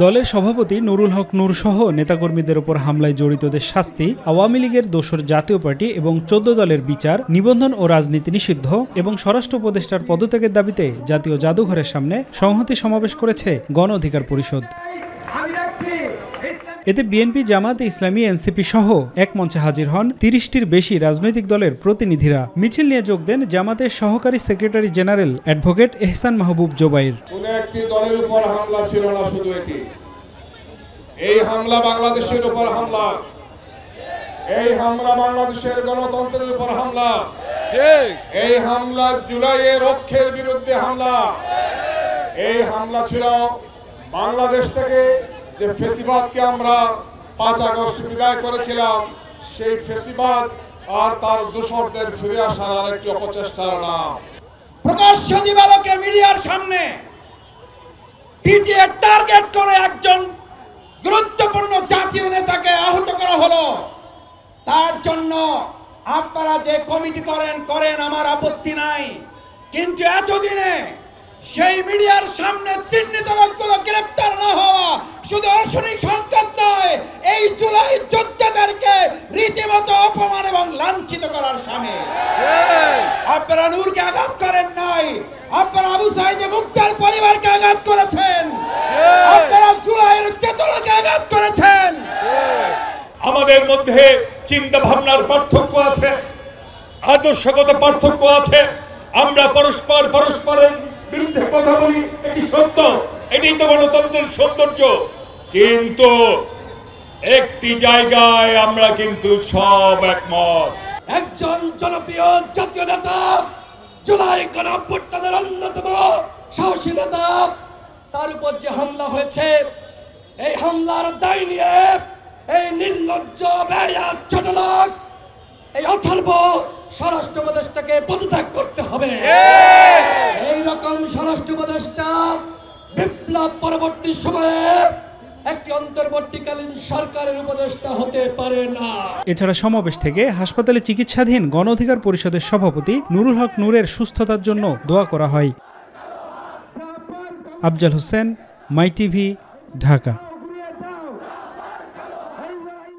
দলের সভাপতি নুরুল হক নূর সহ নেতাকর্মীদের উপর হামলায় জড়িতদের শাস্তি, আওয়ামী লীগের দোসর জাতীয় পার্টি এবং 14 দলের বিচার, নিবন্ধন ও রাজনীতি নিষিদ্ধ এবং স্বরাষ্ট্র উপদেষ্টার পদত্যাগের দাবিতে জাতীয় জাদুঘরের সামনে সংহতি সমাবেশ করেছে গণ অধিকার পরিষদ। এতে বিএনপি, জামায়াতে ইসলামী, এনসিপি সহ এক মঞ্চে হাজির হন 30টির বেশি রাজনৈতিক দলের প্রতিনিধিরা। মিছিল নিয়ে যোগ দেন জামাতের সহকারী সেক্রেটারি জেনারেল অ্যাডভোকেট এহসান মাহবুব জোবাইর। কোনো একটি দলের উপর হামলা ছিল না, শুধু এটি। এই হামলা বাংলাদেশের উপর হামলা, এই হামলা বাংলাদেশের গণতন্ত্রের উপর হামলা, এই হামলা জুলাইয়ের রক্ষের বিরুদ্ধে হামলা। এই হামলা ছিল বাংলাদেশ থেকে যে ফেসিবাদকে আমরা 5 আগস্ট বিদায় করেছিলাম, সেই ফেসিবাদ আর তার দোসরদের ফিরে আসার আরেকটি অপচেষ্টার নাম। প্রকাশ্য দিবালোকে মিডিয়ার সামনে পিটিএ টার্গেট করে একজন গুরুত্বপূর্ণ জাতীয় নেতাকে আহত করা হলো। তার জন্য আপনারা যে কমিটি করেন আমার আপত্তি নাই, কিন্তু এতদিনে সেই মিডিয়ার সামনে চিহ্নিত লোকগুলো গ্রেপ্তার না হওয়া শুধু অশনি সংকেত নয়, এই জুলাই যোদ্ধাদেরকে রীতিমতো অপমান এবং লাঞ্ছিত করার সামিল। আপনারা নূরকে আঘাত করেন নাই, আপনারা আবু সাইদ মুক্তার পরিবারকে আঘাত করেছেন, আপনারা জুলাইয়ের চেতনাকে আঘাত করেছেন। আমাদের মধ্যে চিন্তা ভাবনার পার্থক্য আছে, আদর্শগত পার্থক্য আছে। আমরা পরস্পরের বিরুদ্ধে কথা বলি, এটি সত্য, এটাই তো গণতন্ত্রের সৌন্দর্য। কিন্তু একটি জায়গায় আমরা কিন্তু সব একমত। একজন জনপ্রিয় জাতীয় নেতা, জুলাই গণঅভ্যুত্থানের অন্যতম সাহসী নেতা, তার উপর যে হামলা হয়েছে, এই হামলার দায় নিয়ে এই নির্লজ্জ বেয়া ছোট লোক, এই অথর্ব স্বরাষ্ট্র উপদেষ্টাকে পদত্যাগ করতে হবে। এইরকম স্বরাষ্ট্র উপদেষ্টা বিপ্লব পরবর্তী সময়ে একটি অন্তর্বর্তীকালীন সরকারের উপদেষ্টা হতে পারে না। এছাড়া সমাবেশ থেকে হাসপাতালে চিকিৎসাধীন গণ অধিকার পরিষদের সভাপতি নুরুল হক নূরের সুস্থতার জন্য দোয়া করা হয়। আফজাল হোসেন, মাই টিভি, ঢাকা।